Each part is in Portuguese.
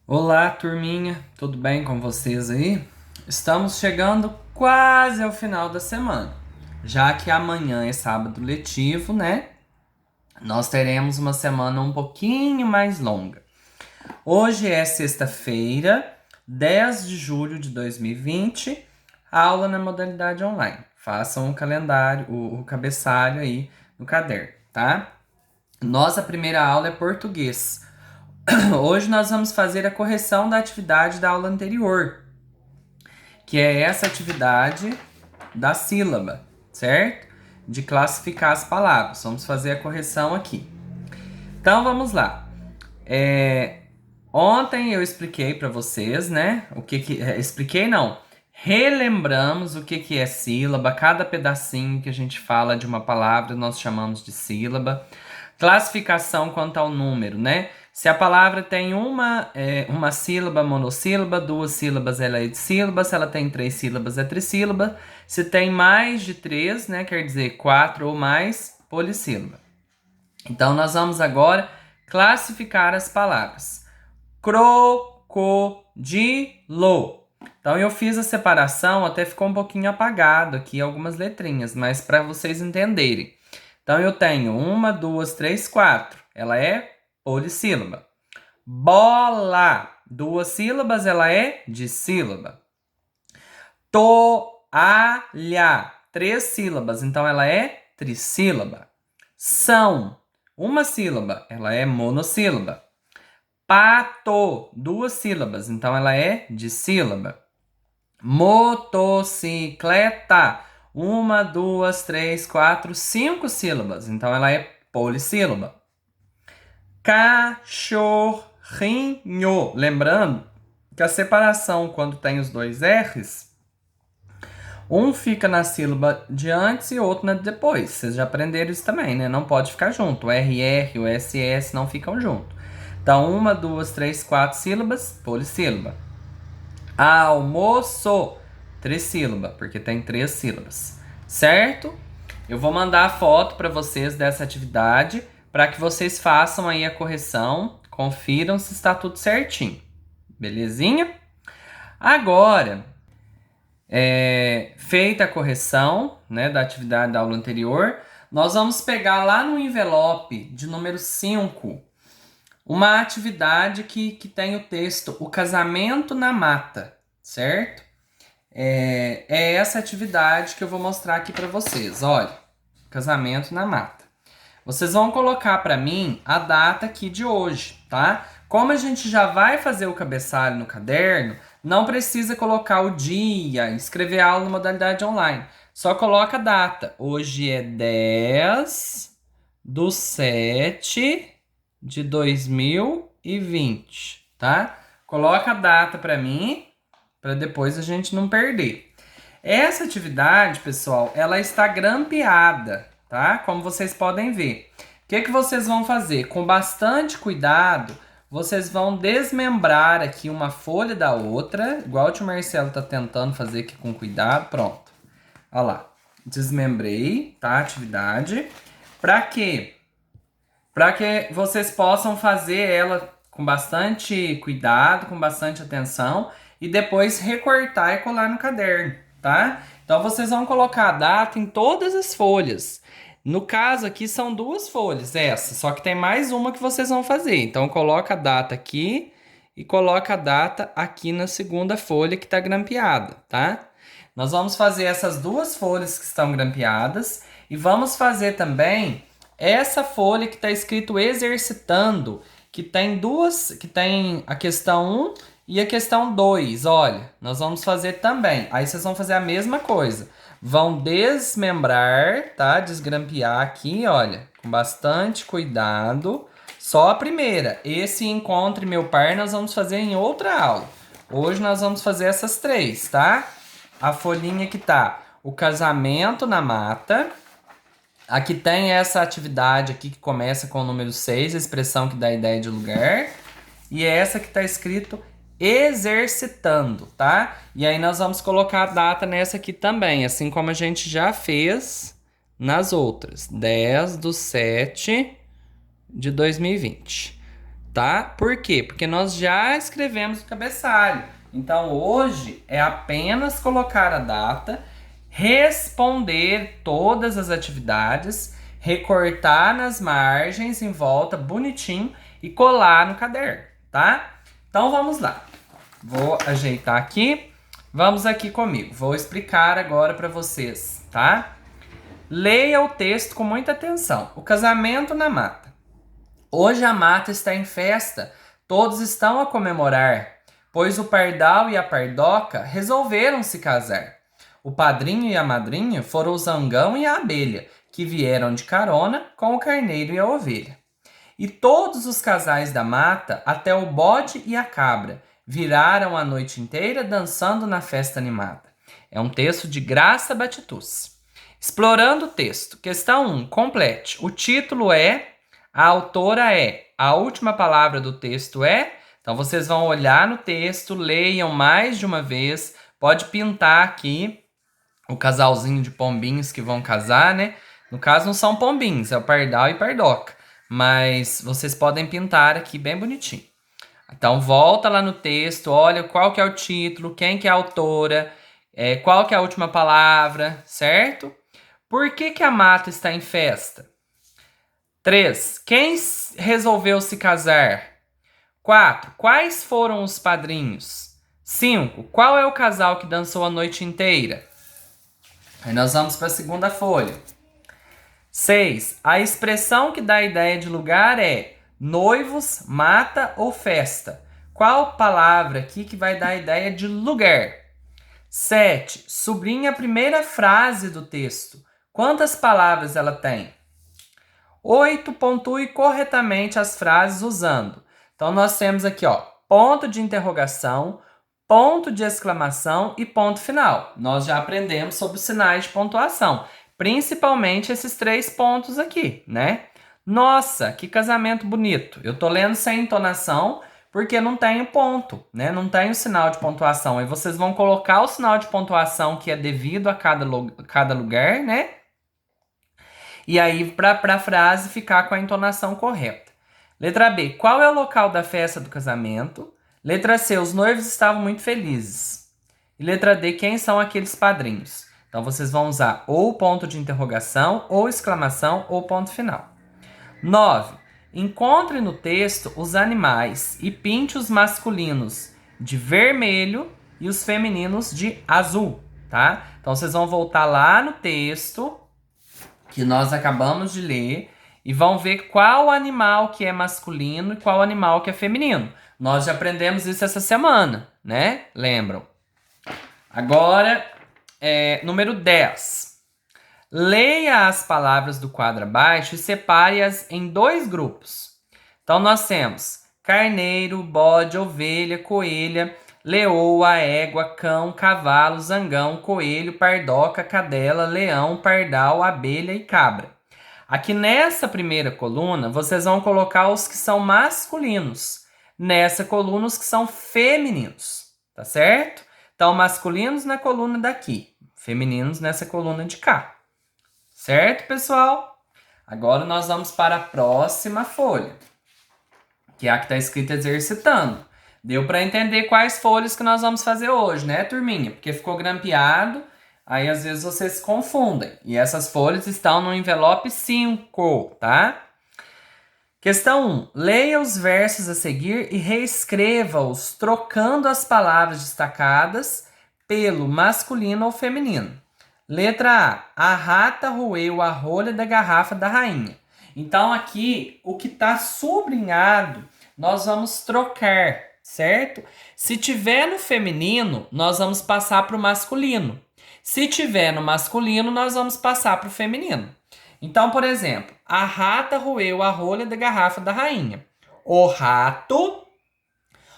Olá, turminha, tudo bem com vocês aí? Estamos chegando quase ao final da semana. Já que amanhã é sábado letivo, né? Nós teremos uma semana um pouquinho mais longa. Hoje é sexta-feira, 10 de julho de 2020, aula na modalidade online. Façam o calendário, o cabeçalho aí no caderno, tá? Nossa primeira aula é português. Hoje nós vamos fazer a correção da atividade da aula anterior, que é essa atividade da sílaba, certo? De classificar as palavras. Vamos fazer a correção aqui. Então vamos lá. Ontem eu expliquei para vocês, né? Expliquei não. Relembramos o que é sílaba. Cada pedacinho que a gente fala de uma palavra nós chamamos de sílaba. Classificação quanto ao número, né? Se a palavra tem uma sílaba, monossílaba, duas sílabas, ela é dissílaba. Se ela tem três sílabas, é trissílaba. Se tem mais de três, né? Quer dizer, quatro ou mais, polissílaba. Então, nós vamos agora classificar as palavras. Crocodilo. Então, eu fiz a separação, até ficou um pouquinho apagado aqui algumas letrinhas, mas para vocês entenderem. Então, eu tenho uma, duas, três, quatro. Ela é polissílaba. Bola, duas sílabas, ela é dissílaba. Toalha, três sílabas, então ela é trissílaba. São, uma sílaba, ela é monossílaba. Pato, duas sílabas, então ela é dissílaba. Motocicleta, uma, duas, três, quatro, cinco sílabas, então ela é polissílaba. Cachorrinho, lembrando que a separação quando tem os dois R's, um fica na sílaba de antes e outro na de depois. Vocês já aprenderam isso também, né? Não pode ficar junto. O RR e o SS não ficam junto. Então, uma, duas, três, quatro sílabas, polissílaba. Almoço, trissílaba, porque tem três sílabas. Certo? Eu vou mandar a foto para vocês dessa atividade para que vocês façam aí a correção, confiram se está tudo certinho. Belezinha? Agora, feita a correção, né, da atividade da aula anterior, nós vamos pegar lá no envelope de número 5 uma atividade que tem o texto O Casamento na Mata, certo? É essa atividade que eu vou mostrar aqui para vocês. Olha, Casamento na Mata. Vocês vão colocar para mim a data aqui de hoje, tá? Como a gente já vai fazer o cabeçalho no caderno, não precisa colocar o dia, escrever a aula na modalidade online. Só coloca a data. Hoje é 10/7/2020, tá? Coloca a data para mim, para depois a gente não perder. Essa atividade, pessoal, ela está grampeada, tá? Como vocês podem ver. O que vocês vão fazer? Com bastante cuidado, vocês vão desmembrar aqui uma folha da outra, igual o tio Marcelo tá tentando fazer aqui com cuidado. Pronto. Olha lá. Desmembrei, tá? A atividade. Para quê? Para que vocês possam fazer ela com bastante cuidado, com bastante atenção e depois recortar e colar no caderno, tá? Então vocês vão colocar a data em todas as folhas. No caso aqui são duas folhas, essa, só que tem mais uma que vocês vão fazer. Então coloca a data aqui e coloca a data aqui na segunda folha que está grampeada, tá? Nós vamos fazer essas duas folhas que estão grampeadas e vamos fazer também essa folha que está escrito exercitando, que tem a questão 1 e a questão 2. Olha, nós vamos fazer também. Aí vocês vão fazer a mesma coisa. Vão desmembrar, tá? Desgrampear aqui, olha, com bastante cuidado. Só a primeira. Esse Encontre Meu Par nós vamos fazer em outra aula. Hoje nós vamos fazer essas três, tá? A folhinha que tá O Casamento na Mata. Aqui tem essa atividade aqui que começa com o número 6, a expressão que dá ideia de lugar. E é essa que tá escrito exercitando, tá? E aí nós vamos colocar a data nessa aqui também, assim como a gente já fez nas outras. 10/7/2020. tá? Por quê? Porque nós já escrevemos o cabeçalho. Então hoje é apenas colocar a data, responder todas as atividades, recortar nas margens em volta bonitinho e colar no caderno, tá? Então vamos lá. Vou ajeitar aqui. Vamos aqui comigo. Vou explicar agora para vocês, tá? Leia o texto com muita atenção. O casamento na mata. Hoje a mata está em festa. Todos estão a comemorar, pois o pardal e a pardoca resolveram se casar. O padrinho e a madrinha foram o zangão e a abelha, que vieram de carona com o carneiro e a ovelha. E todos os casais da mata, até o bode e a cabra, viraram a noite inteira dançando na festa animada. É um texto de Graça Batitucci. Explorando o texto. Questão 1. Complete. O título é, a autora é, a última palavra do texto é. Então vocês vão olhar no texto, leiam mais de uma vez. Pode pintar aqui o casalzinho de pombinhos que vão casar, né? No caso não são pombinhos, é o pardal e pardoca. Mas vocês podem pintar aqui bem bonitinho. Então volta lá no texto, olha qual que é o título, quem que é a autora, qual que é a última palavra, certo? Por que a mata está em festa? 3. Quem resolveu se casar? 4. Quais foram os padrinhos? 5. Qual é o casal que dançou a noite inteira? Aí nós vamos para a segunda folha. 6. A expressão que dá a ideia de lugar é noivos, mata ou festa? Qual palavra aqui que vai dar a ideia de lugar? 7. Sublinhe a primeira frase do texto. Quantas palavras ela tem? 8. Pontue corretamente as frases usando. Então nós temos aqui, ó, ponto de interrogação, ponto de exclamação e ponto final. Nós já aprendemos sobre os sinais de pontuação, principalmente esses 3 pontos aqui, né? Nossa, que casamento bonito. Eu tô lendo sem entonação porque não tenho ponto, né? Não tenho sinal de pontuação. Aí vocês vão colocar o sinal de pontuação que é devido a cada lugar, né? E aí para a frase ficar com a entonação correta. Letra B. Qual é o local da festa do casamento? Letra C. Os noivos estavam muito felizes. E letra D. Quem são aqueles padrinhos? Então vocês vão usar ou ponto de interrogação, ou exclamação, ou ponto final. 9. Encontre no texto os animais e pinte os masculinos de vermelho e os femininos de azul, tá? Então vocês vão voltar lá no texto que nós acabamos de ler e vão ver qual animal que é masculino e qual animal que é feminino. Nós já aprendemos isso essa semana, né? Lembram? Agora, número 10. Leia as palavras do quadro abaixo e separe-as em 2 grupos. Então, nós temos carneiro, bode, ovelha, coelha, leoa, égua, cão, cavalo, zangão, coelho, pardoca, cadela, leão, pardal, abelha e cabra. Aqui nessa primeira coluna, vocês vão colocar os que são masculinos. Nessa coluna, os que são femininos. Tá certo? Então, masculinos na coluna daqui, femininos nessa coluna de cá. Certo, pessoal? Agora nós vamos para a próxima folha, que é a que está escrita exercitando. Deu para entender quais folhas que nós vamos fazer hoje, né, turminha? Porque ficou grampeado, aí às vezes vocês se confundem. E essas folhas estão no envelope 5, tá? Questão 1. Leia os versos a seguir e reescreva-os, trocando as palavras destacadas pelo masculino ou feminino. Letra A. A rata roeu a rolha da garrafa da rainha. Então aqui, o que está sublinhado, nós vamos trocar, certo? Se tiver no feminino, nós vamos passar para o masculino. Se tiver no masculino, nós vamos passar para o feminino. Então, por exemplo, a rata roeu a rolha da garrafa da rainha. O rato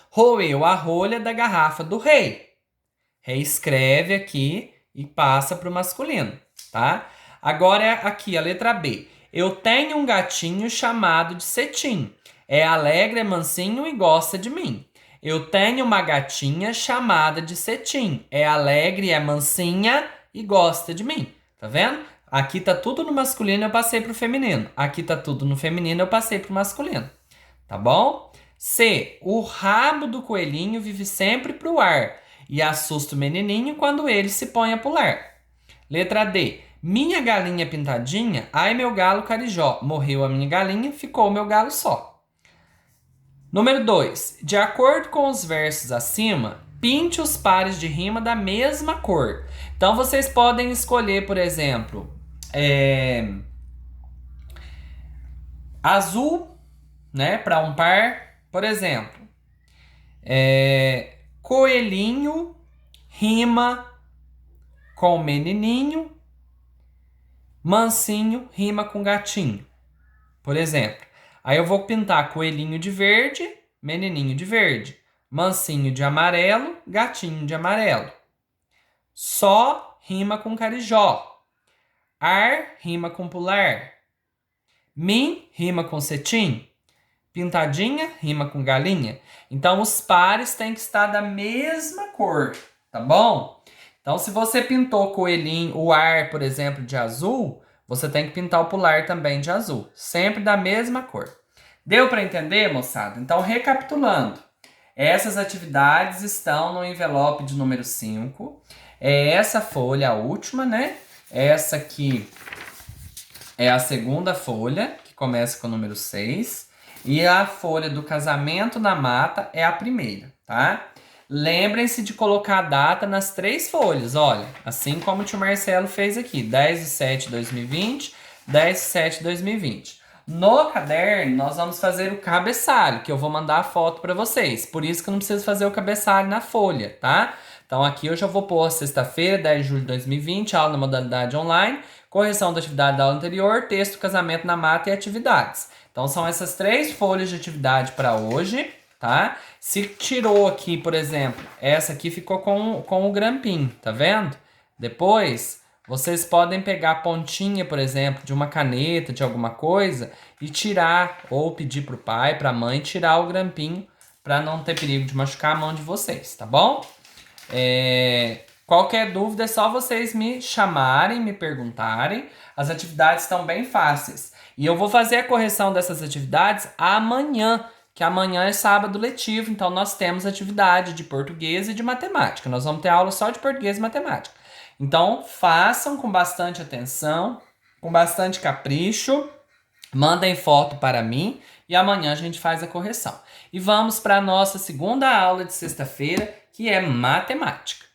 roeu a rolha da garrafa do rei. Reescreve aqui e passa para o masculino, tá? Agora aqui a letra B. Eu tenho um gatinho chamado de Cetim. É alegre, é mansinho e gosta de mim. Eu tenho uma gatinha chamada de Cetim. É alegre, é mansinha e gosta de mim. Tá vendo? Aqui tá tudo no masculino, eu passei pro feminino. Aqui tá tudo no feminino, eu passei pro masculino. Tá bom? C. O rabo do coelhinho vive sempre pro ar e assusta o menininho quando ele se põe a pular. Letra D. Minha galinha pintadinha, ai meu galo carijó. Morreu a minha galinha, ficou o meu galo só. Número 2. De acordo com os versos acima, pinte os pares de rima da mesma cor. Então vocês podem escolher, por exemplo, azul, né, para um par. Por exemplo, coelhinho rima com menininho, mansinho rima com gatinho. Por exemplo, aí eu vou pintar coelhinho de verde, menininho de verde, mansinho de amarelo, gatinho de amarelo. Só rima com carijó. Ar rima com pular. Mim rima com cetim. Pintadinha rima com galinha. Então os pares têm que estar da mesma cor, tá bom? Então se você pintou coelhinho, o ar, por exemplo, de azul, você tem que pintar o pular também de azul, sempre da mesma cor. Deu para entender, moçada? Então recapitulando, essas atividades estão no envelope de número 5. É essa folha a última, né? Essa aqui é a segunda folha, que começa com o número 6. E a folha do casamento na mata é a primeira, tá? Lembrem-se de colocar a data nas 3 folhas, olha. Assim como o tio Marcelo fez aqui, 10/7/2020, 10/7/2020. No caderno, nós vamos fazer o cabeçalho, que eu vou mandar a foto para vocês. Por isso que eu não preciso fazer o cabeçalho na folha, tá? Então aqui eu já vou pôr sexta-feira, 10 de julho de 2020, aula na modalidade online, correção da atividade da aula anterior, texto, casamento na mata e atividades. Então são essas 3 folhas de atividade para hoje, tá? Se tirou aqui, por exemplo, essa aqui ficou com o grampinho, tá vendo? Depois, vocês podem pegar a pontinha, por exemplo, de uma caneta, de alguma coisa, e tirar, ou pedir pro pai, pra mãe, tirar o grampinho, para não ter perigo de machucar a mão de vocês, tá bom? Qualquer dúvida é só vocês me chamarem, me perguntarem. As atividades estão bem fáceis. E eu vou fazer a correção dessas atividades amanhã, que amanhã é sábado letivo, então nós temos atividade de português e de matemática. Nós vamos ter aula só de português e matemática. Então, façam com bastante atenção, com bastante capricho, mandem foto para mim e amanhã a gente faz a correção. E vamos para a nossa segunda aula de sexta-feira, que é matemática.